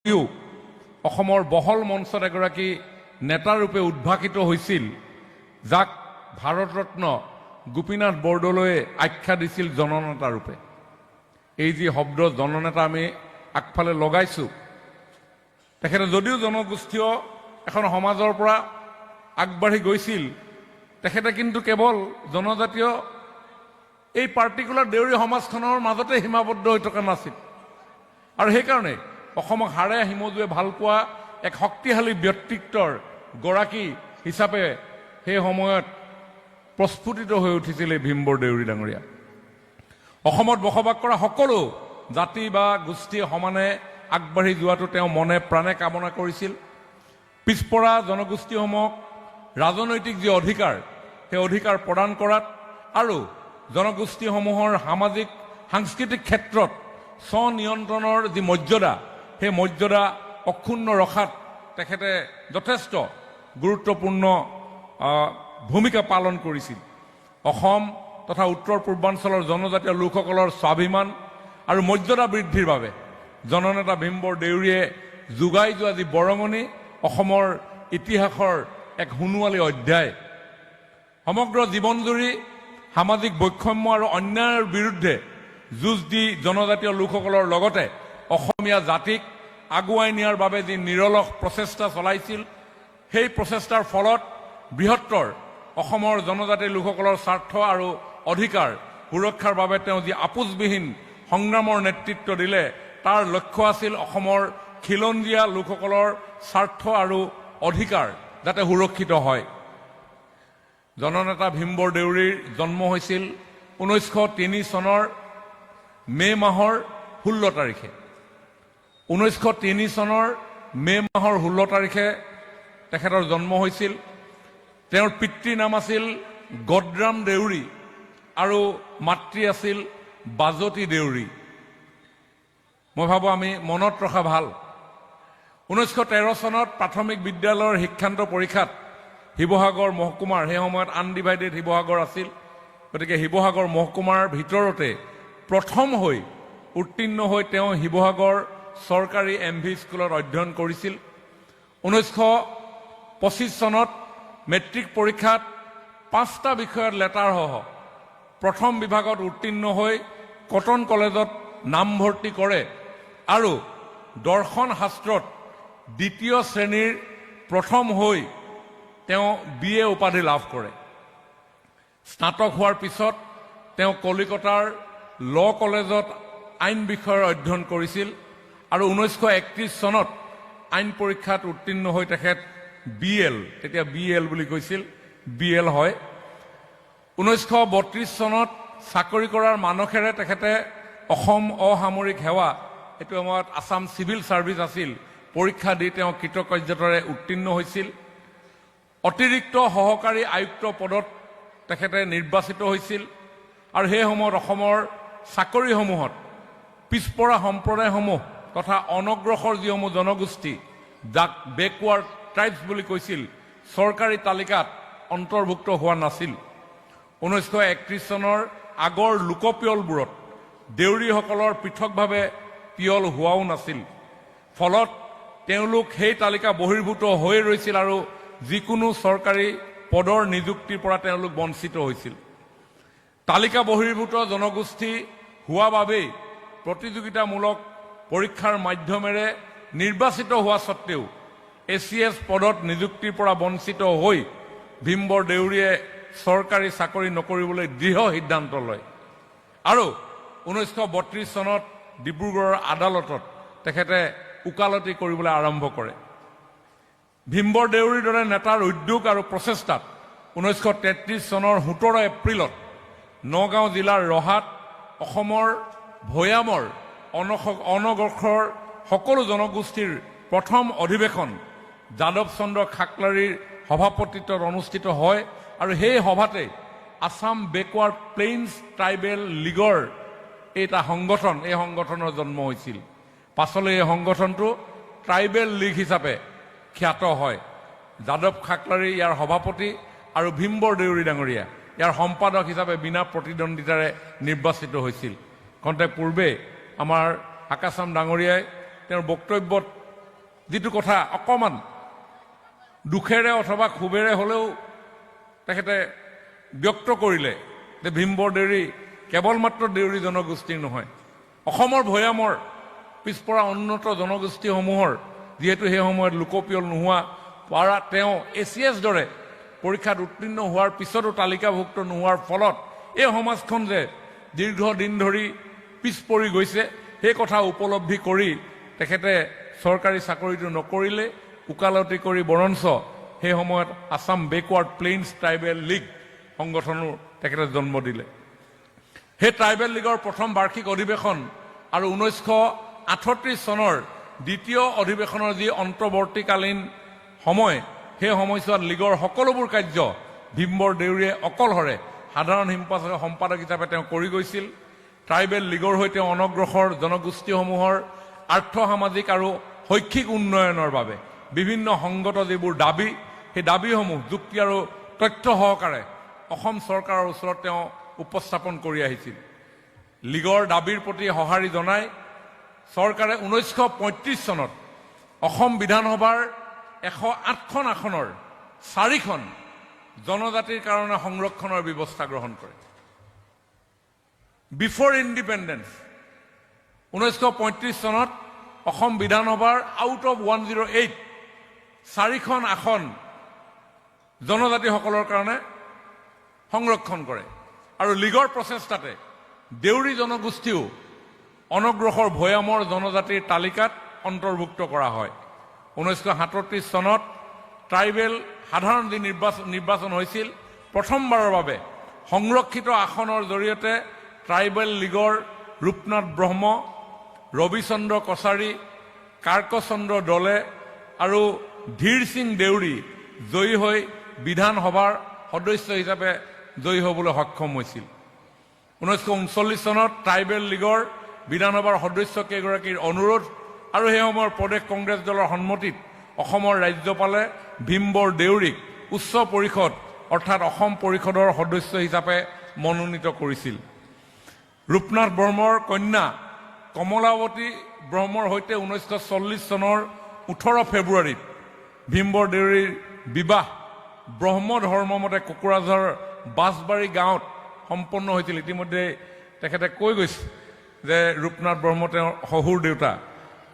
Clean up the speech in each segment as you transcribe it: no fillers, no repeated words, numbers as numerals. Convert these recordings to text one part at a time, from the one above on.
অসমৰ বহল মঞ্চত এগৰাকী নেতাৰূপে উদ্ভাসিত হৈছিল, যাক ভাৰতৰত্ন গোপীনাথ বৰদলৈয়ে আখ্যা দিছিল জননেতা ৰূপে। এই যি শব্দ জননেতা আমি আগফালে লগাইছোঁ, তেখেতে যদিও জনগোষ্ঠীয় এখন সমাজৰ পৰা আগবাঢ়ি গৈছিল, তেখেতে কিন্তু কেৱল জনজাতীয় এই পাৰ্টিকুলাৰ দেউৰী সমাজখনৰ মাজতে সীমাবদ্ধ হৈ থকা নাছিল। আৰু সেইকাৰণে অসমক হাড়ে হিমজুৱে ভাল পোৱা এক শক্তিশালী ব্যক্তিত্বৰ গৰাকী হিচাপে সেই সময়ত প্ৰস্ফুটিত হৈ উঠিছিল এই ভীমবৰ দেউৰী ডাঙৰীয়া। অসমত বসবাস কৰা সকলো জাতি বা গোষ্ঠীয়ে সমানে আগবাঢ়ি যোৱাটো তেওঁ মনে প্ৰাণে কামনা কৰিছিল। পিছপৰা জনগোষ্ঠীসমূহক ৰাজনৈতিক যি অধিকাৰ, সেই অধিকাৰ প্ৰদান কৰাত আৰু জনগোষ্ঠীসমূহৰ সামাজিক সাংস্কৃতিক ক্ষেত্ৰত স্বনিয়ন্ত্ৰণৰ যি মৰ্যাদা, সেই মৰ্যাদা অক্ষুণ্ণ ৰখাত তেখেতে যথেষ্ট গুৰুত্বপূৰ্ণ ভূমিকা পালন কৰিছিল। অসম তথা উত্তৰ পূৰ্বাঞ্চলৰ জনজাতীয় লোকসকলৰ স্বাভিমান আৰু মৰ্যাদা বৃদ্ধিৰ বাবে জননেতা ভীমবৰ দেউৰীয়ে যোগাই যোৱা যি বৰঙণি অসমৰ ইতিহাসৰ এক সোণোৱালী অধ্যায়। সমগ্ৰ জীৱনজুৰি সামাজিক বৈষম্য আৰু অন্যায়ৰ বিৰুদ্ধে যুঁজ দি জনজাতীয় লোকসকলৰ লগতে অসমীয়া জাতিক আগুৱাই নিয়াৰ বাবে যি নিৰলস প্ৰচেষ্টা চলাইছিল, সেই প্ৰচেষ্টাৰ ফলত বৃহত্তৰ অসমৰ জনজাতি লোকসকলৰ স্বাৰ্থ আৰু অধিকাৰ সুৰক্ষাৰ বাবে তেওঁ যি আপোচবিহীন সংগ্ৰামৰ নেতৃত্ব দিলে, তাৰ লক্ষ্য আছিল অসমৰ খিলঞ্জীয়া লোকসকলৰ স্বাৰ্থ আৰু অধিকাৰ যাতে সুৰক্ষিত হয়। জননেতা ভীমবৰ দেউৰীৰ জন্ম হৈছিল 1903 চনৰ মে' মাহৰ 16 তাৰিখে। 1903 চনৰ মে' মাহৰ 16 তাৰিখে তেখেতৰ জন্ম হৈছিল। তেওঁৰ পিতৃৰ নাম আছিল গদৰাম দেউৰী আৰু মাতৃ আছিল বাজতী দেউৰী। মই ভাবোঁ আমি মনত ৰখা ভাল। 1913 চনত প্ৰাথমিক বিদ্যালয়ৰ শিক্ষান্ত পৰীক্ষাত শিৱসাগৰ মহকুমাৰ, সেই সময়ত আনডিভাইডেড শিৱসাগৰ আছিল, গতিকে শিৱসাগৰ মহকুমাৰ ভিতৰতে প্ৰথম হৈ উত্তীৰ্ণ হৈ তেওঁ শিৱসাগৰ চৰকাৰী MV স্কুলত অধ্যয়ন কৰিছিল। 1925 চনত মেট্ৰিক পৰীক্ষাত 5টা বিষয়ত লেটাৰসহ প্ৰথম বিভাগত উত্তীৰ্ণ হৈ কটন কলেজত নামভৰ্তি কৰে আৰু দৰ্শন শাস্ত্ৰত 2য় শ্ৰেণীৰ প্ৰথম হৈ তেওঁ BA উপাধি লাভ কৰে। স্নাতক হোৱাৰ পিছত তেওঁ কলিকতাৰ ল' কলেজত আইন বিষয়ৰ অধ্যয়ন কৰিছিল আৰু 1931 চনত আইন পৰীক্ষাত উত্তীৰ্ণ হৈ তেখেত BL, তেতিয়া BL বুলি কৈছিল, BL হয়। 1932 চনত চাকৰি কৰাৰ মানসেৰে তেখেতে অসম অসামৰিক সেৱা, এইটো সময়ত আছাম চিভিল ছাৰ্ভিচ আছিল, পৰীক্ষা দি তেওঁ কৃতকাৰ্যতাৰে উত্তীৰ্ণ হৈছিল। অতিৰিক্ত সহকাৰী আয়ুক্ত পদত তেখেতে নিৰ্বাচিত হৈছিল আৰু সেই সময়ত অসমৰ চাকৰিসমূহত পিছপৰা সম্প্ৰদায়সমূহ তথা অনগ্ৰসৰ যিসমূহ জনগোষ্ঠী, যাক বেকৱাৰ্ড ট্ৰাইবছ বুলি কৈছিল, চৰকাৰী তালিকাত অন্তৰ্ভুক্ত হোৱা নাছিল। 1931 চনৰ আগৰ লোকপিয়লবোৰত দেউৰীসকলৰ পৃথকভাৱে পিয়ল হোৱাও নাছিল। ফলত তেওঁলোক সেই তালিকা বহিৰ্ভূত হৈ ৰৈছিল আৰু যিকোনো চৰকাৰী পদৰ নিযুক্তিৰ পৰা তেওঁলোক বঞ্চিত হৈছিল। তালিকা বহিৰ্ভূত জনগোষ্ঠী হোৱা বাবেই প্ৰতিযোগিতামূলক পৰীক্ষাৰ মাধ্যমেৰে নিৰ্বাচিত হোৱা স্বত্তেও ACS পদত নিযুক্তিৰ পৰা বঞ্চিত হৈ ভীমবৰ দেউৰীয়ে চৰকাৰী চাকৰি নকৰিবলৈ দৃঢ় সিদ্ধান্ত লয় আৰু 1932 চনত ডিব্ৰুগড়ৰ আদালতত তেখেতে ওকালতি কৰিবলৈ আৰম্ভ কৰে। ভীমবৰ দেউৰীৰ দৰে নেতাৰ উদ্যোগ আৰু প্ৰচেষ্টাত 1933 চনৰ 17 এপ্ৰিলত নগাঁও জিলাৰ ৰহাত অসমৰ ভৈয়ামৰ অনগ্ৰসৰ সকলো জনগোষ্ঠীৰ প্ৰথম অধিৱেশন যাদৱ চন্দ্ৰ খাকলাৰীৰ সভাপতিত্বত অনুষ্ঠিত হয় আৰু সেই সভাতে আছাম বেকৱাৰ্ড প্লেইনছ ট্ৰাইবেল লীগৰ এটা সংগঠন, এই সংগঠনৰ জন্ম হৈছিল। পাছলৈ এই সংগঠনটো ট্ৰাইবেল লীগ হিচাপে খ্যাত হয়। যাদৱ খাকলাৰী ইয়াৰ সভাপতি আৰু ভীমবৰ দেউৰী ডাঙৰীয়া ইয়াৰ সম্পাদক হিচাপে বিনা প্ৰতিদ্বন্দ্বিতাৰে নিৰ্বাচিত হৈছিল। খন্তেক পূৰ্বে আমাৰ আকাশাম ডাঙৰীয়াই তেওঁৰ বক্তব্যত যিটো কথা অকমান দুখেৰে অথবা ক্ষোভেৰে হ'লেও তেখেতে ব্যক্ত কৰিলে যে ভীম বৰদেউৰী কেৱল মাত্ৰ দেউৰী জনগোষ্ঠীৰ নহয়, অসমৰ ভৈয়ামৰ পিছপৰা উন্নত জনগোষ্ঠীসমূহৰ যিহেতু সেই সময়ত লোকপিয়ল নোহোৱা পৰা তেওঁ ACS দৰে পৰীক্ষাত উত্তীৰ্ণ হোৱাৰ পিছতো তালিকাভুক্ত নোহোৱাৰ ফলত এই সমাজখন যে দীৰ্ঘদিন ধৰি পিছ পৰি গৈছে সেই কথা উপলব্ধি কৰি তেখেতে চৰকাৰী চাকৰিটো নকৰিলে, ওকালতি কৰি বৰঞ্চ সেই সময়ত Assam backward plains tribal league সংগঠনো তেখেতে জন্ম দিলে। সেই ট্ৰাইবেল লীগৰ প্ৰথম বাৰ্ষিক অধিৱেশন আৰু 1938 চনৰ দ্বিতীয় অধিৱেশনৰ যি অন্তৰ্বৰ্তীকালীন সময়, সেই সময়ছোৱাত লীগৰ সকলোবোৰ কাৰ্য ভীম বৰদেউৰীয়ে অকলহৰে সাধাৰণ সম্পাদক হিচাপে তেওঁ কৰি গৈছিল। ট্ৰাইবেল লীগৰ হৈ তেওঁ অনগ্ৰসৰ জনগোষ্ঠীসমূহৰ আৰ্থ সামাজিক আৰু শৈক্ষিক উন্নয়নৰ বাবে বিভিন্ন সংগত যিবোৰ দাবী, সেই দাবীসমূহ যুক্তি আৰু তথ্য সহকাৰে অসম চৰকাৰৰ ওচৰত তেওঁ উপস্থাপন কৰি আহিছিল। লীগৰ দাবীৰ প্ৰতি সঁহাৰি জনাই চৰকাৰে 1935 চনত অসম বিধানসভাৰ 108খন আসনৰ 4খন জনজাতিৰ কাৰণে সংৰক্ষণৰ ব্যৱস্থা গ্ৰহণ কৰে। বিফৰ ইণ্ডিপেণ্ডেন্স 1935 চনত অসম বিধানসভাৰ আউট অফ 108 4খন আসন জনজাতিসকলৰ কাৰণে সংৰক্ষণ কৰে আৰু লীগৰ প্ৰচেষ্টাতে দেউৰী জনগোষ্ঠীও অনগ্ৰসৰ ভৈয়ামৰ জনজাতিৰ তালিকাত অন্তৰ্ভুক্ত কৰা হয়। 1937 চনত ট্ৰাইবেল সাধাৰণ যি নিৰ্বাচন হৈছিল, প্ৰথমবাৰৰ বাবে সংৰক্ষিত আসনৰ জৰিয়তে ট্ৰাইবেল লীগৰ ৰূপনাথ ব্ৰহ্ম, ৰবিচন্দ্ৰ কছাৰী, কাৰ্কচন্দ্ৰ দলে আৰু ধীৰ সিং দেউৰী জয়ী হৈ বিধানসভাৰ সদস্য হিচাপে জয়ী হ'বলৈ সক্ষম হৈছিল। 1939 চনত ট্ৰাইবেল লীগৰ বিধানসভাৰ সদস্য কেইগৰাকীৰ অনুৰোধ আৰু সেই সময়ৰ প্ৰদেশ কংগ্ৰেছ দলৰ সন্মতিত অসমৰ ৰাজ্যপালে ভীম বৰদেউৰীক উচ্চ পৰিষদ অৰ্থাৎ অসম পৰিষদৰ সদস্য হিচাপে মনোনীত কৰিছিল। ৰূপনাথ ব্ৰহ্মৰ কন্যা কমলাৱতী ব্ৰহ্মৰ সৈতে 1940 চনৰ 18 ফেব্ৰুৱাৰীত ভীম বৰদেউৰীৰ বিবাহ ব্ৰহ্ম ধৰ্মমতে কোকৰাঝাৰ বাছবাৰী গাঁৱত সম্পন্ন হৈছিল। ইতিমধ্যে তেখেতে কৈ গৈছে যে ৰূপনাথ ব্ৰহ্ম তেওঁৰ শহুৰ দেউতা।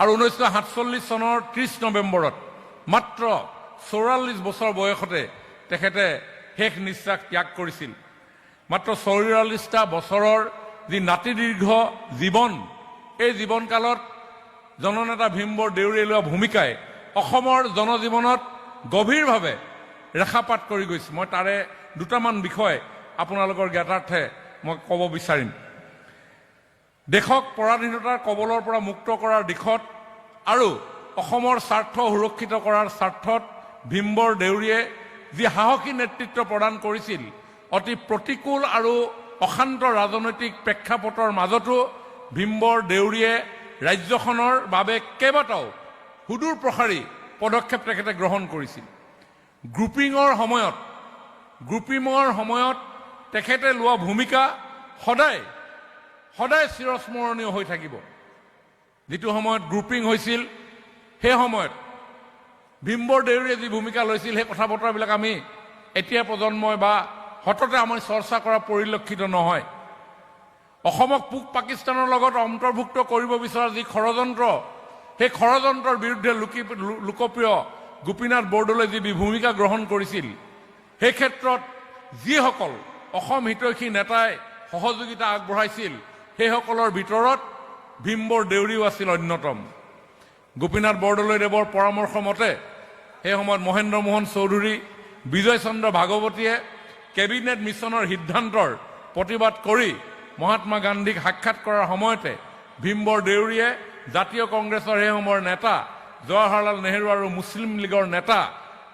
আৰু 1947 চনৰ 30 নৱেম্বৰত মাত্ৰ 44 বছৰ বয়সতে তেখেতে শেষ নিশ্বাস ত্যাগ কৰিছিল। মাত্ৰ 44টা বছৰৰ যি নাতিদীৰ্ঘ জীৱন, এই জীৱনকালত জননেতা ভীম বৰদেউৰীয়ে লোৱা ভূমিকাই অসমৰ জনজীৱনত গভীৰভাৱে ৰেখাপাত কৰি গৈছে। মই তাৰে দুটামান বিষয় আপোনালোকৰ জ্ঞাতাৰ্থে মই ক'ব বিচাৰিম। দেশক পৰাধীনতাৰ কবলৰ পৰা মুক্ত কৰাৰ দিশত আৰু অসমৰ স্বাৰ্থ সুৰক্ষিত কৰাৰ স্বাৰ্থত ভীম বৰদেউৰীয়ে যি সাহসী নেতৃত্ব প্ৰদান কৰিছিল, অতি প্ৰতিকূল আৰু অশান্ত ৰাজনৈতিক প্ৰেক্ষাপটৰ মাজতো ভীম বৰদেউৰীয়ে ৰাজ্যখনৰ বাবে কেইবাটাও সুদূৰ প্ৰসাৰী পদক্ষেপ তেখেতে গ্ৰহণ কৰিছিল। গ্ৰুপিঙৰ সময়ত তেখেতে লোৱা ভূমিকা সদায় চিৰস্মৰণীয় হৈ থাকিব। যিটো সময়ত গ্ৰুপিং হৈছিল, সেই সময়ত ভীম বৰদেউৰীয়ে যি ভূমিকা লৈছিল, সেই কথা বতৰাবিলাক আমি এতিয়া প্ৰজন্মই বা সততে আমি চৰ্চা কৰা পৰিলক্ষিত নহয়। অসমক পূব পাকিস্তানৰ লগত অন্তৰ্ভুক্ত কৰিব বিচৰা যি ষড়যন্ত্ৰ, সেই ষড়যন্ত্ৰৰ বিৰুদ্ধে লোকপ্ৰিয় গোপীনাথ বৰদলৈ যি ভূমিকা গ্ৰহণ কৰিছিল, সেই ক্ষেত্ৰত যিসকল অসম হিতৈষী নেতাই সহযোগিতা আগবঢ়াইছিল, সেইসকলৰ ভিতৰত ভীম বৰদেউৰীও আছিল অন্যতম। গোপীনাথ বৰদলৈদেৱৰ পৰামৰ্শ মতে সেই সময়ত মহেন্দ্ৰ মোহন চৌধুৰী, বিজয় চন্দ্ৰ ভাগৱতীয়ে কেবিনেট মিছনৰ সিদ্ধান্তৰ প্ৰতিবাদ কৰি মহাত্মা গান্ধীক সাক্ষাৎ কৰাৰ সময়তে ভীম বৰদেউৰীয়ে জাতীয় কংগ্ৰেছৰ সেই সময়ৰ নেতা জৱাহৰলাল নেহৰু আৰু মুছলিম লীগৰ নেতা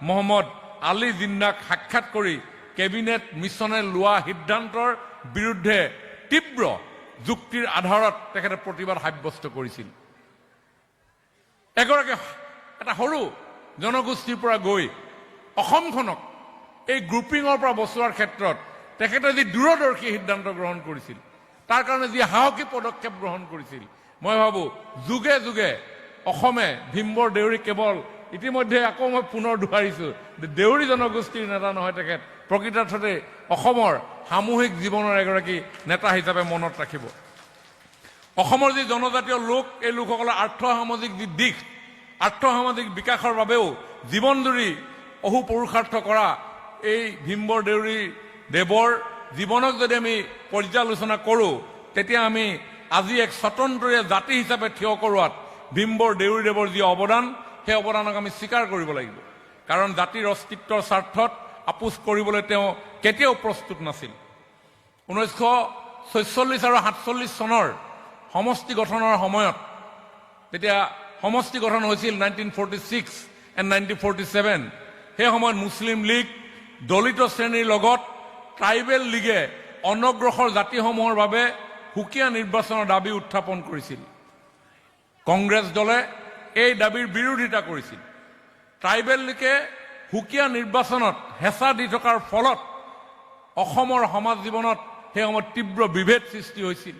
মহম্মদ আলী জিন্নাক সাক্ষাৎ কৰি কেবিনেট মিছনে লোৱা সিদ্ধান্তৰ বিৰুদ্ধে তীব্ৰ যুক্তিৰ আধাৰত তেখেতে প্ৰতিবাদ সাব্যস্ত কৰিছিল। এগৰাকী এটা সৰু জনগোষ্ঠীৰ পৰা গৈ অসমখনক এই গ্ৰুপিঙৰ পৰা বচোৱাৰ ক্ষেত্ৰত তেখেতে যি দূৰদৰ্শী সিদ্ধান্ত গ্ৰহণ কৰিছিল, তাৰ কাৰণে যি সাহসী পদক্ষেপ গ্ৰহণ কৰিছিল, মই ভাবোঁ যুগে যুগে অসমে ভীমবৰ দেউৰী কেৱল ইতিমধ্যে আকৌ মই পুনৰ দোহাৰিছোঁ যে দেউৰী জনগোষ্ঠীৰ নেতা নহয় তেখেত প্ৰকৃতাৰ্থতে অসমৰ সামূহিক জীৱনৰ এগৰাকী নেতা হিচাপে মনত ৰাখিব অসমৰ যি জনজাতীয় লোক এই লোকসকলৰ আৰ্থসামাজিক যি দিশ আৰ্থসামাজিক বিকাশৰ বাবেও জীৱনজুৰি অহু পুৰুষাৰ্থ কৰা এই ভীমবৰ দেউৰী দেৱৰ জীৱনক যদি আমি পৰ্যালোচনা কৰোঁ তেতিয়া আমি আজি এক স্বতন্ত্ৰীয় জাতি হিচাপে থিয় কৰোৱাত ভীমবৰ দেউৰী দেৱৰ যি অৱদান সেই অৱদানক আমি স্বীকাৰ কৰিব লাগিব কাৰণ জাতিৰ অস্তিত্বৰ স্বাৰ্থত আপোচ কৰিবলৈ তেওঁ কেতিয়াও প্ৰস্তুত নাছিল 1946 আৰু 47 চনৰ সমষ্টি গঠনৰ সময়ত তেতিয়া সমষ্টি গঠন হৈছিল 1946 and 1947 সেই সময়ত মুছলিম লীগ দলিত শ্ৰেণীৰ লগত ট্ৰাইবেল লীগে অনগ্ৰসৰ জাতিসমূহৰ বাবে সুকীয়া নিৰ্বাচনৰ দাবী উত্থাপন কৰিছিল কংগ্ৰেছ দলে এই দাবীৰ বিৰোধিতা কৰিছিল ট্ৰাইবেল লীগে সুকীয়া নিৰ্বাচনত হেঁচা দি থকাৰ ফলত অসমৰ সমাজ জীৱনত সেই সময়ত তীব্ৰ বিভেদ সৃষ্টি হৈছিল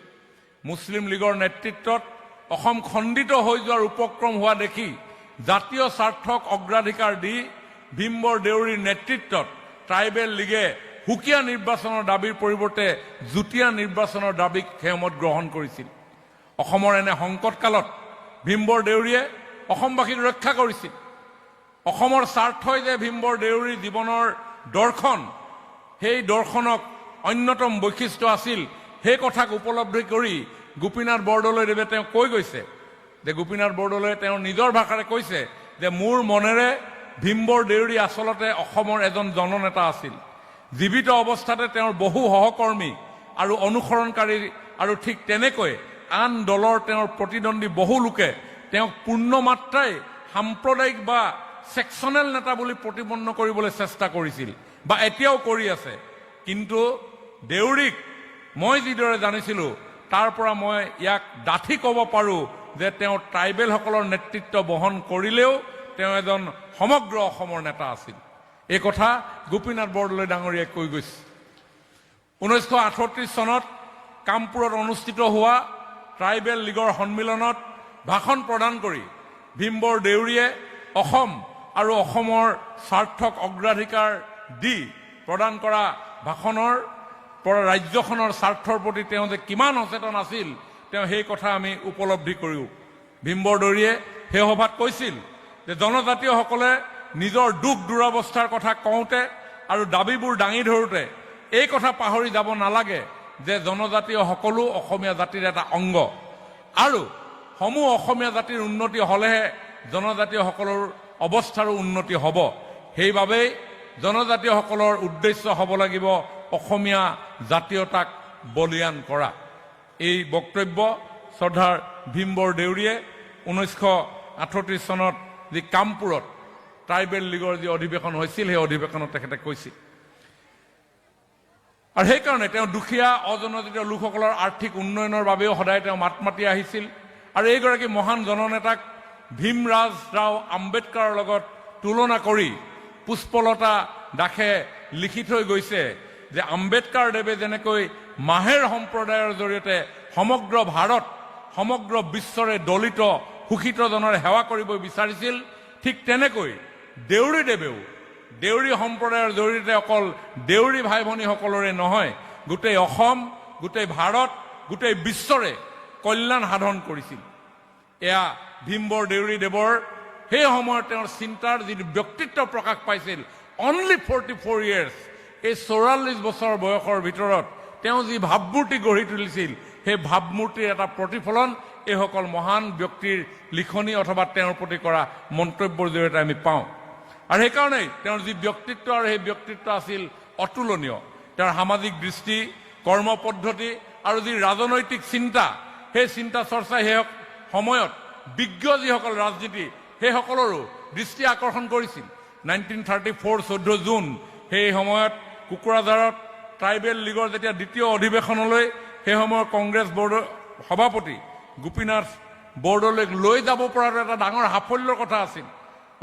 মুছলিম লীগৰ নেতৃত্বত অসম খণ্ডিত হৈ যোৱাৰ উপক্ৰম হোৱা দেখি জাতীয় স্বাৰ্থক অগ্ৰাধিকাৰ দি ভীমবৰ দেউৰীৰ নেতৃত্বত ট্ৰাইবেল লীগে সুকীয়া নিৰ্বাচনৰ দাবীৰ পৰিৱৰ্তে যুটীয়া নিৰ্বাচনৰ দাবীক সেই সময়ত গ্ৰহণ কৰিছিল অসমৰ এনে সংকটকালত ভীমবৰ দেউৰীয়ে অসমবাসীক ৰক্ষা কৰিছিল অসমৰ স্বাৰ্থই যে ভীমবৰ দেউৰীৰ জীৱনৰ দৰ্শন সেই দৰ্শনক অন্যতম বৈশিষ্ট্য আছিল সেই কথাক উপলব্ধি কৰি গোপীনাথ বৰদলৈদেৱে তেওঁ কৈ গৈছে যে গোপীনাথ বৰদলৈয়ে তেওঁৰ নিজৰ ভাষাৰে কৈছে যে মোৰ মনেৰে ভীমবৰ দেউৰী আচলতে অসমৰ এজন জননেতা আছিল জীৱিত অৱস্থাতে তেওঁৰ বহু সহকৰ্মী আৰু অনুসৰণকাৰী আৰু ঠিক তেনেকৈ আন দলৰ তেওঁৰ প্ৰতিদ্বন্দ্বী বহু লোকে তেওঁক পূৰ্ণমাত্ৰাই সাম্প্ৰদায়িক বা ছেকশ্যনেল নেতা বুলি প্ৰতিপন্ন কৰিবলৈ চেষ্টা কৰিছিল বা এতিয়াও কৰি আছে কিন্তু দেউৰীক মই যিদৰে জানিছিলোঁ তাৰ পৰা মই ইয়াক ডাঠি ক'ব পাৰোঁ যে তেওঁ ট্ৰাইবেলসকলৰ নেতৃত্ব বহন কৰিলেও তেওঁ এজন সমগ্ৰ অসমৰ নেতা আছিল এই কথা গোপীনাথ বৰদলৈ ডাঙৰীয়াই কৈ গৈছে 1938 চনত কামপুৰত অনুষ্ঠিত হোৱা ট্ৰাইবেল লীগৰ সন্মিলনত ভাষণ প্ৰদান কৰি ভীমবৰ দেউৰীয়ে অসম আৰু অসমৰ স্বাৰ্থক অগ্ৰাধিকাৰ দি প্ৰদান কৰা ভাষণৰ পৰা ৰাজ্যখনৰ স্বাৰ্থৰ প্ৰতি তেওঁ যে কিমান সচেতন আছিল তেওঁ সেই কথা আমি উপলব্ধি কৰোঁ ভীমবৰ দেউৰীয়ে সেই সভাত কৈছিল যে জনজাতীয়সকলে নিজৰ দুখ দুৰৱস্থাৰ কথা কওঁতে আৰু দাবীবোৰ দাঙি ধৰোঁতে এই কথা পাহৰি যাব নালাগে যে জনজাতীয় সকলো অসমীয়া জাতিৰ এটা অংগ আৰু সমূহ অসমীয়া জাতিৰ উন্নতি হ'লেহে জনজাতীয়সকলৰ অৱস্থাৰো উন্নতি হ'ব সেইবাবেই জনজাতীয়সকলৰ উদ্দেশ্য হ'ব লাগিব অসমীয়া জাতীয়তাক বলিয়ান কৰা এই বক্তব্য শ্ৰদ্ধাৰ ভীমবৰ দেউৰীয়ে 1938 চনত যি কামপুৰত ট্ৰাইবেল লীগৰ যি অধিৱেশন হৈছিল সেই অধিৱেশনত তেখেতে কৈছিল আৰু সেইকাৰণে তেওঁ দুখীয়া অজনজাতীয় লোকসকলৰ আৰ্থিক উন্নয়নৰ বাবেও সদায় তেওঁ মাত মাতি আহিছিল আৰু এইগৰাকী মহান জননেতাক ভীমৰাজ ৰাও আম্বেদকাৰৰ লগত তুলনা কৰি পুষ্পলতা দাসে লিখি থৈ গৈছে যে আম্বেদকাৰ দেৱে যেনেকৈ মাহেৰ সম্প্ৰদায়ৰ জৰিয়তে সমগ্ৰ ভাৰত সমগ্ৰ বিশ্বৰে দলিত শোষিতজনৰ সেৱা কৰিব বিচাৰিছিল ঠিক তেনেকৈ দেউৰীদেৱেও দেউৰী সম্প্ৰদায়ৰ জৰিয়তে অকল দেউৰী ভাই ভনীসকলৰে নহয় গোটেই অসম গোটেই ভাৰত গোটেই বিশ্বৰে কল্যাণ সাধন কৰিছিল এয়া ভীমবৰ দেউৰী দেৱৰ সেই সময়ত তেওঁৰ চিন্তাৰ যিটো ব্যক্তিত্ব প্ৰকাশ পাইছিল অনলি 44 years এই 44 বছৰ বয়সৰ ভিতৰত তেওঁ যি ভাৱমূৰ্তি গঢ়ি তুলিছিল সেই ভাৱমূৰ্তিৰ এটা প্ৰতিফলন এইসকল মহান ব্যক্তিৰ লিখনি অথবা তেওঁৰ প্ৰতি কৰা মন্তব্যৰ জৰিয়তে আমি পাওঁ আৰু সেইকাৰণেই তেওঁৰ যি ব্যক্তিত্ব আৰু সেই ব্যক্তিত্ব আছিল অতুলনীয় তেওঁৰ সামাজিক দৃষ্টি কৰ্ম পদ্ধতি আৰু যি ৰাজনৈতিক চিন্তা সেই চিন্তা চৰ্চা সেই সময়ত বিজ্ঞ যিসকল ৰাজনীতি সেইসকলৰো দৃষ্টি আকৰ্ষণ কৰিছিল 1934 14 জুন সেই সময়ত কুকুৰাঝাৰত ট্ৰাইবেল লীগৰ যেতিয়া দ্বিতীয় অধিৱেশনলৈ সেই সময়ৰ কংগ্ৰেছ বৰ্ডৰ সভাপতি গোপীনাথ বৰদলৈক লৈ যাব পৰাটো এটা ডাঙৰ সাফল্যৰ কথা আছিল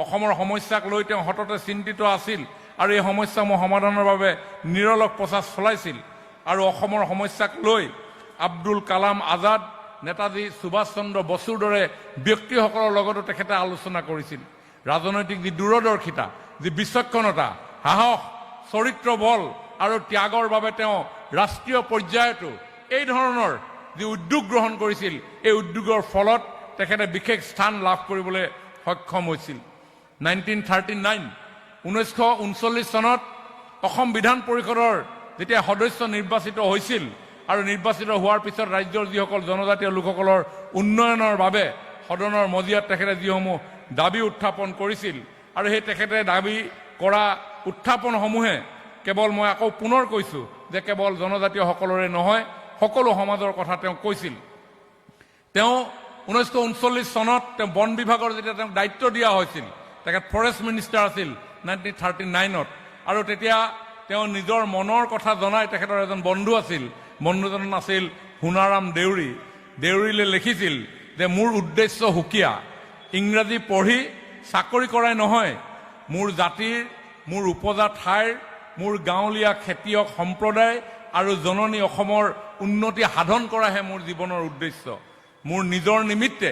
অসমৰ সমস্যাক লৈ তেওঁ সততে চিন্তিত আছিল আৰু এই সমস্যাসমূহ সমাধানৰ বাবে নিৰলস প্ৰচাৰ চলাইছিল আৰু অসমৰ সমস্যাক লৈ আব্দুল কালাম আজাদ নেতাজী সুভাষ চন্দ্ৰ বসুৰ দৰে ব্যক্তিসকলৰ লগতো তেখেতে আলোচনা কৰিছিল। ৰাজনৈতিক যি দূৰদৰ্শিতা, যি বিচক্ষণতা, সাহস, চৰিত্ৰ বল আৰু ত্যাগৰ বাবে তেওঁ ৰাষ্ট্ৰীয় পৰ্যায়তো এই ধৰণৰ যি উদ্যোগ গ্ৰহণ কৰিছিল, এই উদ্যোগৰ ফলত তেখেতে বিশেষ স্থান লাভ কৰিবলৈ সক্ষম হৈছিল। 1939 চনত অসম বিধান পৰিষদৰ যেতিয়া সদস্য নিৰ্বাচিত হৈছিল আৰু নিৰ্বাচিত হোৱাৰ পিছত ৰাজ্যৰ যিসকল জনজাতীয় লোকসকলৰ উন্নয়নৰ বাবে সদনৰ মজিয়াত তেখেতে যিসমূহ দাবী উত্থাপন কৰিছিল আৰু সেই তেখেতে দাবী কৰা উত্থাপনসমূহে কেৱল মই আকৌ পুনৰ কৈছোঁ যে কেৱল জনজাতীয়সকলৰে নহয়, সকলো সমাজৰ কথা তেওঁ কৈছিল। তেওঁ 1939 চনত তেওঁ বন বিভাগৰ যেতিয়া তেওঁক দায়িত্ব দিয়া হৈছিল, তেখেত ফৰেষ্ট মিনিষ্টাৰ আছিল 1939ত, আৰু তেতিয়া তেওঁ নিজৰ মনৰ কথা জনাই তেখেতৰ এজন বন্ধু আছিল, বন্ধুজন আছিল সোণাৰাম দেউৰী। দেউৰীলৈ লিখিছিল যে মোৰ উদ্দেশ্য সুকীয়া, ইংৰাজী পঢ়ি চাকৰি কৰাই নহয়, মোৰ জাতিৰ, মোৰ উপজা ঠাইৰ, মোৰ গাঁৱলীয়া খেতিয়ক সম্প্ৰদায় আৰু জননী অসমৰ উন্নতি সাধন কৰাহে মোৰ জীৱনৰ উদ্দেশ্য। মোৰ নিজৰ নিমিত্তে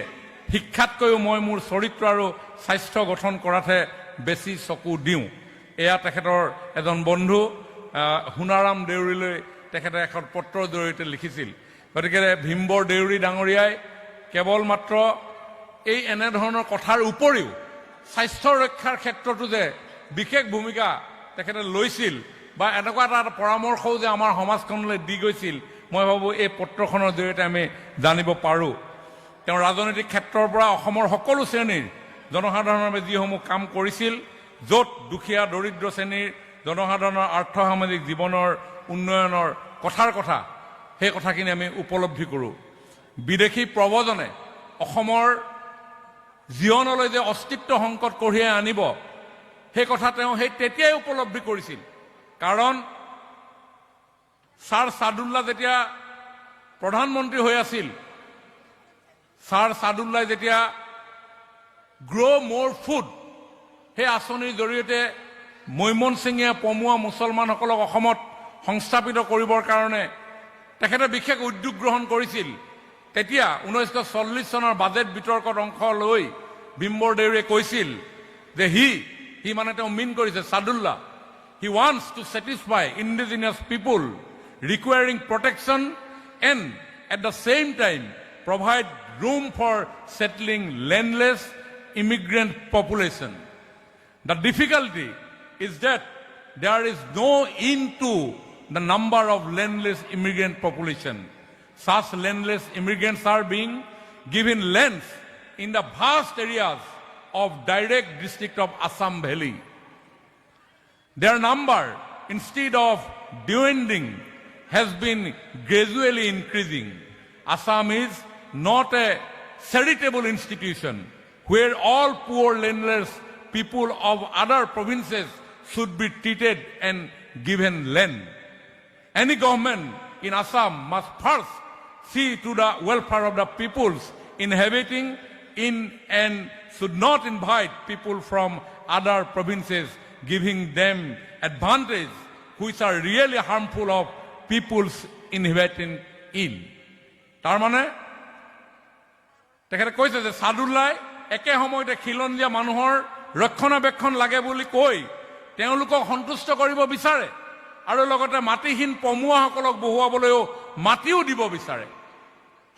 শিক্ষাতকৈও মই মোৰ চৰিত্ৰ আৰু স্বাস্থ্য গঠন কৰাতহে বেছি চকু দিওঁ। এয়া তেখেতৰ এজন বন্ধু সোণাৰাম দেউৰীলৈ তেখেতে এখন পত্ৰৰ জৰিয়তে লিখিছিল। গতিকে ভীমবৰ দেউৰী ডাঙৰীয়াই কেৱল মাত্ৰ এই এনেধৰণৰ কথাৰ উপৰিও স্বাস্থ্য ৰক্ষাৰ ক্ষেত্ৰতো যে বিশেষ ভূমিকা তেখেতে লৈছিল বা এনেকুৱা এটা পৰামৰ্শও যে আমাৰ সমাজখনলৈ দি গৈছিল, মই ভাবোঁ এই পত্ৰখনৰ জৰিয়তে আমি জানিব পাৰোঁ। তেওঁ ৰাজনৈতিক ক্ষেত্ৰৰ পৰা অসমৰ সকলো শ্ৰেণীৰ জনসাধাৰণৰ বাবে যিসমূহ কাম কৰিছিল, য'ত দুখীয়া দৰিদ্ৰ শ্ৰেণীৰ জনসাধাৰণৰ আৰ্থসামাজিক জীৱনৰ উন্নয়নৰ কথা সেই কথাখিনি আমি উপলব্ধি কৰোঁ। বিদেশী প্ৰব্ৰজনে অসমৰ জীৱনলৈ যে অস্তিত্ব সংকট কঢ়িয়াই আনিব, সেই কথা তেওঁ তেতিয়াই উপলব্ধি কৰিছিল। কাৰণ ছাৰ ছাদুল্লা যেতিয়া প্ৰধানমন্ত্ৰী হৈ আছিল, ছাৰ ছাদুল্লাই যেতিয়া গ্ৰ' মোৰ ফুড সেই আঁচনিৰ জৰিয়তে মৈমনছিঙীয়া পমুৱা মুছলমানসকলক অসমত সংস্থাপিত কৰিবৰ কাৰণে তেখেতে বিশেষ উদ্যোগ গ্ৰহণ কৰিছিল। তেতিয়া 1940 চনৰ বাজেট বিতৰ্কত অংশ লৈ ভীমবৰ দেউৰীয়ে কৈছিল যে সি মানে তেওঁ মিন কৰিছে Saadulla, he wants to satisfy indigenous people requiring protection and at the same time provide room for settling landless immigrant population. The difficulty is that there is no end to the number of landless immigrant population. Such landless immigrants are being given lands in the vast areas of direct district of Assam Valley. Their number, instead of dwindling, has been gradually increasing. Assam is not a charitable institution where all poor landless people of other provinces should be treated and given land. Any government in Assam must first see to the welfare of the peoples inhabiting in and should not invite people from other provinces, giving them advantage which are really harmful of peoples inhabiting in. তাৰমানে তেখেতে কৈছে যে ছাদুল্লাই একে সময়তে খিলঞ্জীয়া মানুহৰ ৰক্ষণাবেক্ষণ লাগে বুলি কৈ তেওঁলোকক সন্তুষ্ট কৰিব বিচাৰে আৰু লগতে মাটিহীন পমুৱাসকলক বহুৱাবলৈও মাটিও দিব বিচাৰে।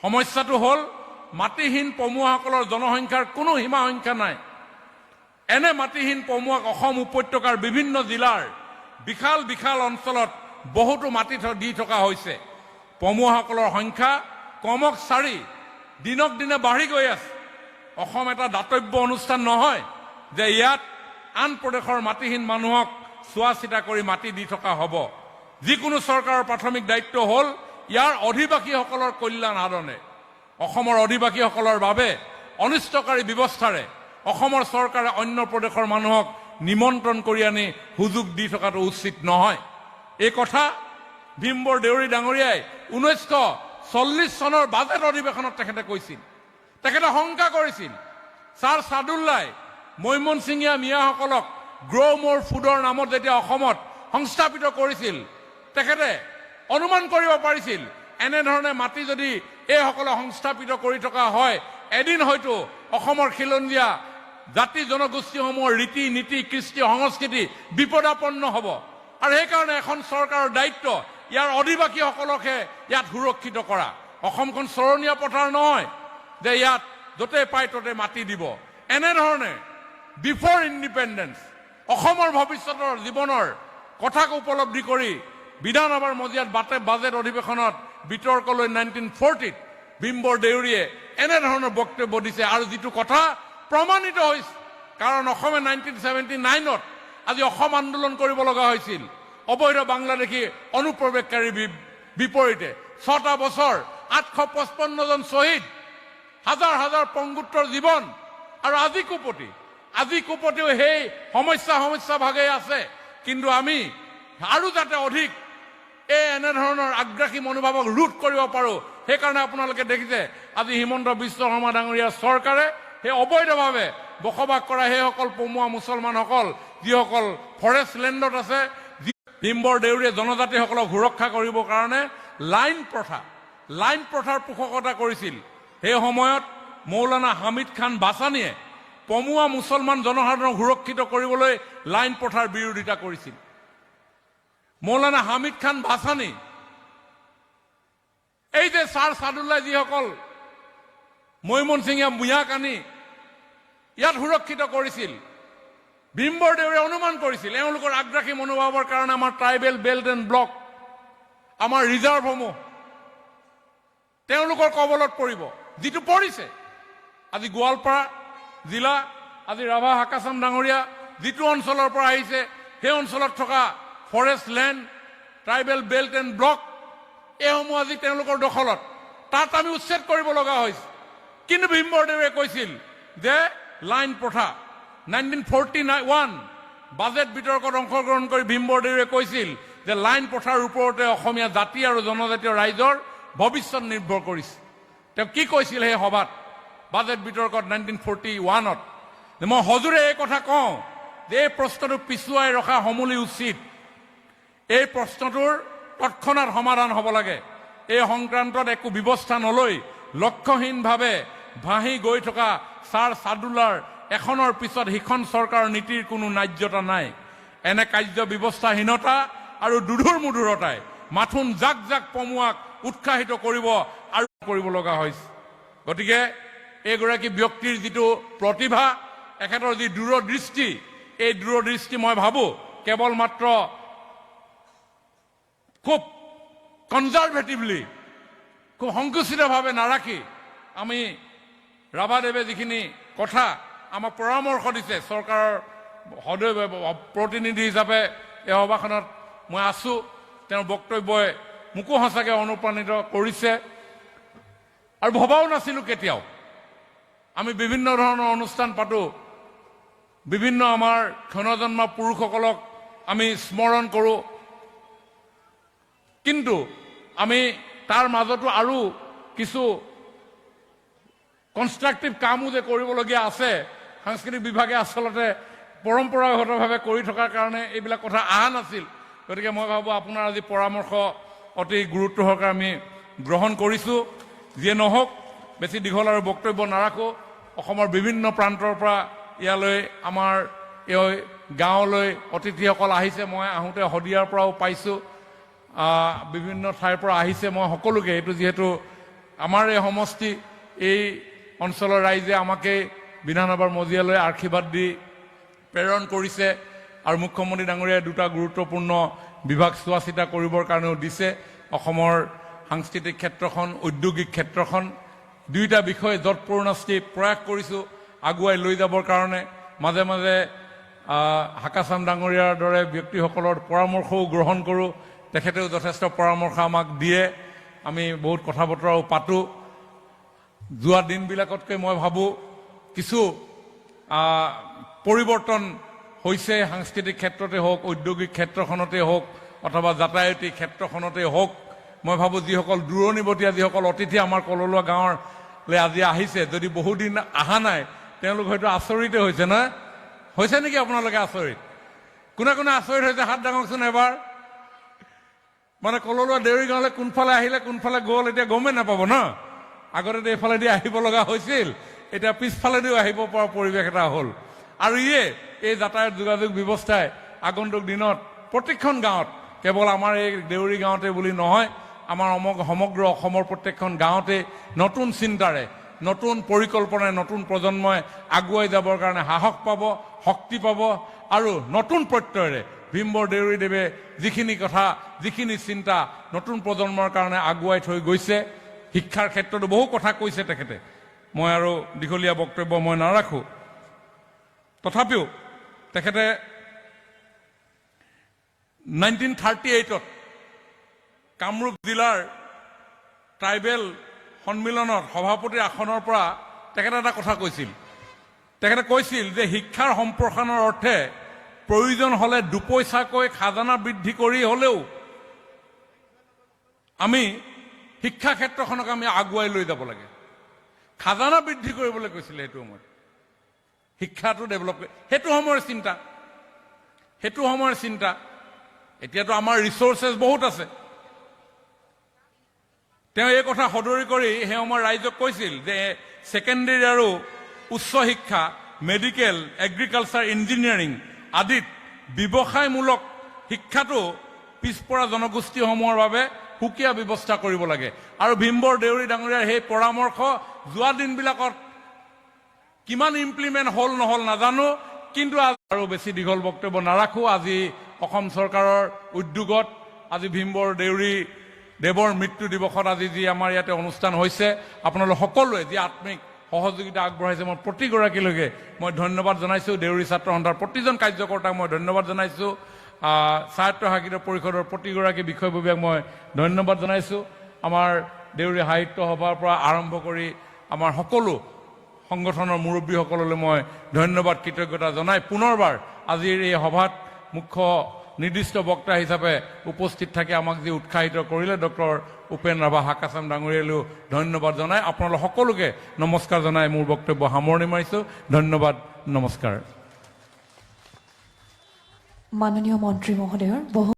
সমস্যাটো হ'ল মাটিহীন পমুৱাসকলৰ জনসংখ্যাৰ কোনো সীমা সংখ্যা নাই। এনে মাটিহীন পমুৱাক অসম উপত্যকাৰ বিভিন্ন জিলাৰ বিশাল বিশাল অঞ্চলত বহুতো মাটি দি থকা হৈছে। পমুৱাসকলৰ সংখ্যা কমক চাৰি দিনক দিনে বাঢ়ি গৈ আছে। অসম এটা দাতব্য অনুষ্ঠান নহয় যে ইয়াত আন প্ৰদেশৰ মাটিহীন মানুহক চোৱা চিতা কৰি মাটি দি থকা হ'ব। যিকোনো চৰকাৰৰ প্ৰাথমিক দায়িত্ব হ'ল ইয়াৰ অধিবাসীসকলৰ কল্যাণ সাধনে। অসমৰ অধিবাসীসকলৰ বাবে অনিষ্টকাৰী ব্যৱস্থাৰে অসমৰ চৰকাৰে অন্য প্ৰদেশৰ মানুহক নিমন্ত্ৰণ কৰি আনি সুযোগ দি থকাটো উচিত নহয়। এই কথা ভীমবৰ দেউৰী ডাঙৰীয়াই 1940 চনৰ বাজেট অধিৱেশনত তেখেতে কৈছিল। তেখেতে শংকা কৰিছিল ছাৰ ছাদুল্লাই মৈমনছিঙীয়া মিয়াসকলক গ্ৰ' মোৰ ফুডৰ নামত যেতিয়া অসমত সংস্থাপিত কৰিছিল, তেখেতে অনুমান কৰিব পাৰিছিল এনেধৰণে মাটি যদি এইসকলে সংস্থাপিত কৰি থকা হয় এদিন হয়তো অসমৰ খিলঞ্জীয়া জাতি জনগোষ্ঠীসমূহৰ ৰীতি নীতি কৃষ্টি সংস্কৃতি বিপদাপন্ন হ'ব আৰু সেইকাৰণে এখন চৰকাৰৰ দায়িত্ব ইয়াৰ অধিবাসীসকলকহে ইয়াত সুৰক্ষিত কৰা অসমখন চৰণীয়া পথাৰ নহয় যে ইয়াত য'তে পায় ত'তে মাটি দিব এনেধৰণে বিফৰ ইণ্ডিপেণ্ডেন্স অসমৰ ভৱিষ্যতৰ জীৱনৰ কথাক উপলব্ধি কৰি বিধানসভাৰ মজিয়াত বাজেট অধিৱেশনত বিতৰ্কলৈ 1940 বিম্বৰ দেউৰীয়ে এনেধৰণৰ বক্তব্য দিছে আৰু যিটো কথা প্ৰমাণিত হৈছে কাৰণ অসমে 1979ত আজি অসম আন্দোলন কৰিব লগা হৈছিল অবৈধ বাংলাদেশী অনুপ্ৰৱেশকাৰীৰ বিপৰীতে 6টা বছৰ 855 জন শ্বহীদ হাজাৰ হাজাৰ পংগুত্ৰৰ জীৱন আৰু আজি কুপতিও সেই সমস্যা ভাগে আছে কিন্তু আমি আৰু যাতে অধিক এনেধৰণৰ আগ্ৰাসী মনোভাৱক ৰোধ কৰিব পাৰোঁ সেইকাৰণে আপোনালোকে দেখিছে আজি হিমন্ত বিশ্ব শৰ্মা ডাঙৰীয়াৰ চৰকাৰে সেই অবৈধভাৱে বসবাস কৰা সেইসকল পমুৱা মুছলমানসকল যিসকল ফৰেষ্ট লেণ্ডত আছে বিম্বৰ দেউৰীয়ে জনজাতিসকলক সুৰক্ষা কৰিবৰ কাৰণে লাইন প্ৰথাৰ পোষকতা কৰিছিল সেই সময়ত মৌলানা হামিদ খান বাছানীয়ে পমুৱা মুছলমান জনসাধাৰণক সুৰক্ষিত কৰিবলৈ লাইন প্ৰথাৰ বিৰোধিতা কৰিছিল মৌলানা হামিদ খান বাছানী এই যে ছাৰ ছাদুল্লাই যিসকল মৈমনসিঙীয়া মুয়াক আনি ইয়াত সুৰক্ষিত কৰিছিল বিম্বৰ দেউৰীয়ে অনুমান কৰিছিল এওঁলোকৰ আগ্ৰাসী মনোভাৱৰ কাৰণে আমাৰ ট্ৰাইবেল বেল্ট এণ্ড ব্লক আমাৰ ৰিজাৰ্ভসমূহ তেওঁলোকৰ কবলত পৰিব যিটো পৰিছে আজি গোৱালপাৰা জিলা আজি ৰাভা হাকাচাম ডাঙৰীয়া যিটো অঞ্চলৰ পৰা আহিছে সেই অঞ্চলত থকা forest land tribal belt and block এইসমূহ আজি তেওঁলোকৰ দখলত তাত আমি উচ্ছেদ কৰিব লগা হৈছে কিন্তু বিম্বৰ দেউৰীয়ে কৈছিল যে লাইন প্ৰথা 1941 বাজেট বিতৰ্কত অংশগ্ৰহণ কৰি বিম্বৰ দেউৰীয়ে কৈছিল যে লাইন প্ৰথাৰ ওপৰতে অসমীয়া জাতি আৰু জনজাতীয় ৰাইজৰ ভৱিষ্যত নিৰ্ভৰ কৰিছে তেওঁ কি কৈছিল সেই সভাত বাজেট বিতৰ্কত 1941ত মই হজুৰে এই কথা কওঁ যে এই প্ৰশ্নটো পিছুৱাই ৰখা সমূলি উচিত এই প্ৰশ্নটোৰ তৎক্ষণাৎ সমাধান হ'ব লাগে এই সংক্ৰান্তত একো ব্যৱস্থা নলৈ লক্ষ্যহীনভাৱে ভাহি গৈ থকা ছাৰ ছাদুল্লাৰ এখনৰ পিছত সিখন চৰকাৰৰ নীতিৰ কোনো ন্যায্যতা নাই এনে কাৰ্য ব্যৱস্থাহীনতা আৰু দুধুৰ-মুধুৰতাই মাথোন জাক পমুৱাক উৎসাহিত কৰিব লগা হৈছে গতিকে এইগৰাকী ব্যক্তিৰ যিটো প্ৰতিভা এখেতৰ যি দূৰদৃষ্টি এই দূৰদৃষ্টি মই ভাবোঁ কেৱল মাত্ৰ খুব কনজাৰভেটিভলি খুব সংকুচিতভাৱে নাৰাখি আমি ৰাভাদেৱে যিখিনি কথা আমাক পৰামৰ্শ দিছে চৰকাৰৰ সদৈৱ প্ৰতিনিধি হিচাপে এই সভাখনত মই আছোঁ তেওঁৰ বক্তব্যই মোকো সঁচাকৈ অনুপ্ৰাণিত কৰিছে আৰু ভবাও নাছিলোঁ কেতিয়াও আমি বিভিন্ন ধৰণৰ অনুষ্ঠান পাতোঁ বিভিন্ন আমাৰ ক্ষণজন্ম পুৰুষসকলক আমি স্মৰণ কৰোঁ কিন্তু আমি তাৰ মাজতো আৰু কিছু কনষ্ট্ৰাকটিভ কামো যে কৰিবলগীয়া আছে সাংস্কৃতিক বিভাগে আচলতে পৰম্পৰাগতভাৱে কৰি থকাৰ কাৰণে এইবিলাক কথা অহা নাছিল গতিকে মই ভাবোঁ আপোনাৰ আজি পৰামৰ্শ অতি গুৰুত্ব সহকাৰে আমি গ্ৰহণ কৰিছোঁ যিয়ে নহওক বেছি দীঘল আৰু বক্তব্য নাৰাখোঁ অসমৰ বিভিন্ন প্ৰান্তৰ পৰা ইয়ালৈ আমাৰ এই গাঁৱলৈ অতিথিসকল আহিছে মই আহোঁতে শদিয়াৰ পৰাও পাইছোঁ বিভিন্ন ঠাইৰ পৰা আহিছে মই সকলোকে এইটো যিহেতু আমাৰ এই সমষ্টি এই অঞ্চলৰ ৰাইজে আমাকে বিধানসভাৰ মজিয়ালৈ আশীৰ্বাদ দি প্ৰেৰণ কৰিছে আৰু মুখ্যমন্ত্ৰী ডাঙৰীয়াই দুটা গুৰুত্বপূৰ্ণ বিভাগ চোৱা চিতা কৰিবৰ কাৰণেও দিছে অসমৰ সাংস্কৃতিক ক্ষেত্ৰখন ঔদ্যোগিক ক্ষেত্ৰখন দুইটা বিষয় যৎপৰোনাস্তি প্ৰয়াস কৰিছোঁ আগুৱাই লৈ যাবৰ কাৰণে মাজে মাজে হাকাচাম ডাঙৰীয়াৰ দৰে ব্যক্তিসকলৰ পৰামৰ্শও গ্ৰহণ কৰোঁ তেখেতেও যথেষ্ট পৰামৰ্শ আমাক দিয়ে আমি বহুত কথা বতৰাও পাতোঁ যোৱা দিনবিলাকতকৈ মই ভাবোঁ কিছু পৰিৱৰ্তন হৈছে সাংস্কৃতিক ক্ষেত্ৰতে হওক ঔদ্যোগিক ক্ষেত্ৰখনতে হওক অথবা যাতায়াতী ক্ষেত্ৰখনতে হওক মই ভাবোঁ যিসকল দূৰণিবতীয়া যিসকল অতিথি আমাৰ কললোৱা গাঁৱলৈ আজি আহিছে যদি বহুদিন অহা নাই তেওঁলোক হয়তো আচৰিতে হৈছে নহয় হৈছে নেকি আপোনালোকে আচৰিত কোনে কোনে আচৰিত হৈছে হাত দাঙকচোন এবাৰ মানে কললোৱা দেউৰী গাঁৱলৈ কোনফালে আহিলে কোনফালে গ'ল এতিয়া গমেই নাপাব ন আগতে এইফালেদি আহিব লগা হৈছিল, এতিয়া পিছফালেদিও আহিব পৰা পৰিৱেশ এটা হ'ল। আৰু এই যাতায়াত যোগাযোগ ব্যৱস্থাই আগন্তুক দিনত প্ৰত্যেকখন গাঁৱত, কেৱল আমাৰ এই দেউৰী গাঁৱতে বুলি নহয়, আমাৰ সমগ্ৰ অসমৰ প্ৰত্যেকখন গাঁৱতে নতুন চিন্তাৰে, নতুন পৰিকল্পনাৰে নতুন প্ৰজন্মই আগুৱাই যাবৰ কাৰণে সাহস পাব, শক্তি পাব আৰু নতুন প্ৰত্যয়েৰে ভীমবৰ দেউৰীদেৱে যিখিনি কথা, যিখিনি চিন্তা নতুন প্ৰজন্মৰ কাৰণে আগুৱাই থৈ গৈছে, শিক্ষাৰ ক্ষেত্ৰতো বহু কথা কৈছে তেখেতে। মই আৰু দীঘলীয়া বক্তব্য মই নাৰাখোঁ। তথাপিও তেখেতে 1938ত কামৰূপ জিলাৰ ট্ৰাইবেল সন্মিলনত সভাপতিৰ আসনৰ পৰা তেখেতে এটা কথা কৈছিল। তেখেতে কৈছিল যে শিক্ষাৰ সম্প্ৰসাৰণৰ অৰ্থে প্ৰয়োজন হ'লে দুপইচাকৈ খাজানা বৃদ্ধি কৰি হ'লেও আমি শিক্ষা ক্ষেত্ৰখনক আমি আগুৱাই লৈ যাব লাগে। খাজানা বৃদ্ধি কৰিবলৈ কৈছিলে সেইটো সময়ত, শিক্ষাটো ডেভেলপ কৰি। সেইটো সময়ৰ চিন্তা। এতিয়াতো আমাৰ ৰিচোৰ্চেছ বহুত আছে। তেওঁ এই কথা সদৰি কৰি সেই সময়ৰ ৰাইজক কৈছিল যে ছেকেণ্ডেৰী আৰু উচ্চ শিক্ষা, মেডিকেল, এগ্ৰিকালচাৰ, ইঞ্জিনিয়াৰিং আদিত ব্যৱসায়মূলক শিক্ষাটো পিছপৰা জনগোষ্ঠীসমূহৰ বাবে সুকীয়া ব্যৱস্থা কৰিব লাগে। আৰু ভীমবৰ দেউৰী ডাঙৰীয়াৰ সেই পৰামৰ্শ যোৱা দিনবিলাকত কিমান ইমপ্লিমেণ্ট হ'ল নহ'ল নাজানো, কিন্তু আৰু বেছি দীঘল বক্তব্য নাৰাখোঁ। আজি অসম চৰকাৰৰ উদ্যোগত আজি ভীমবৰ দেউৰী দেৱৰ মৃত্যু দিৱসত আজি যি আমাৰ ইয়াতে অনুষ্ঠান হৈছে, আপোনালোক সকলোৱে যি আত্মিক সহযোগিতা আগবঢ়াইছে, মই প্ৰতিগৰাকীলৈকে মই ধন্যবাদ জনাইছোঁ। দেউৰী ছাত্ৰ সন্থাৰ প্ৰতিজন কাৰ্যকৰ্তাক মই ধন্যবাদ জনাইছোঁ। স্বায়ত্তশাসিত পৰিষদৰ প্ৰতিগৰাকী বিষয়ববীয়াক মই ধন্যবাদ জনাইছোঁ। আমাৰ দেউৰী সাহিত্য সভাৰ পৰা আৰম্ভ কৰি আমাৰ সকলো সংগঠনৰ মুৰব্বীসকললৈ মই ধন্যবাদ, কৃতজ্ঞতা জনাই পুনৰবাৰ আজিৰ এই সভাত মুখ্য নিৰ্দিষ্ট বক্তা হিচাপে উপস্থিত থাকি আমাক যি উৎসাহিত কৰিলে ডক্টৰ উপেন ৰাভা হাকাচাম ডাঙৰীয়ালৈও ধন্যবাদ জনাই আপোনালোক সকলোকে নমস্কাৰ জনাই মোৰ বক্তব্য সামৰণি মাৰিছোঁ। ধন্যবাদ, নমস্কাৰ। মাননীয় মন্ত্ৰী মহোদয়ৰ বহু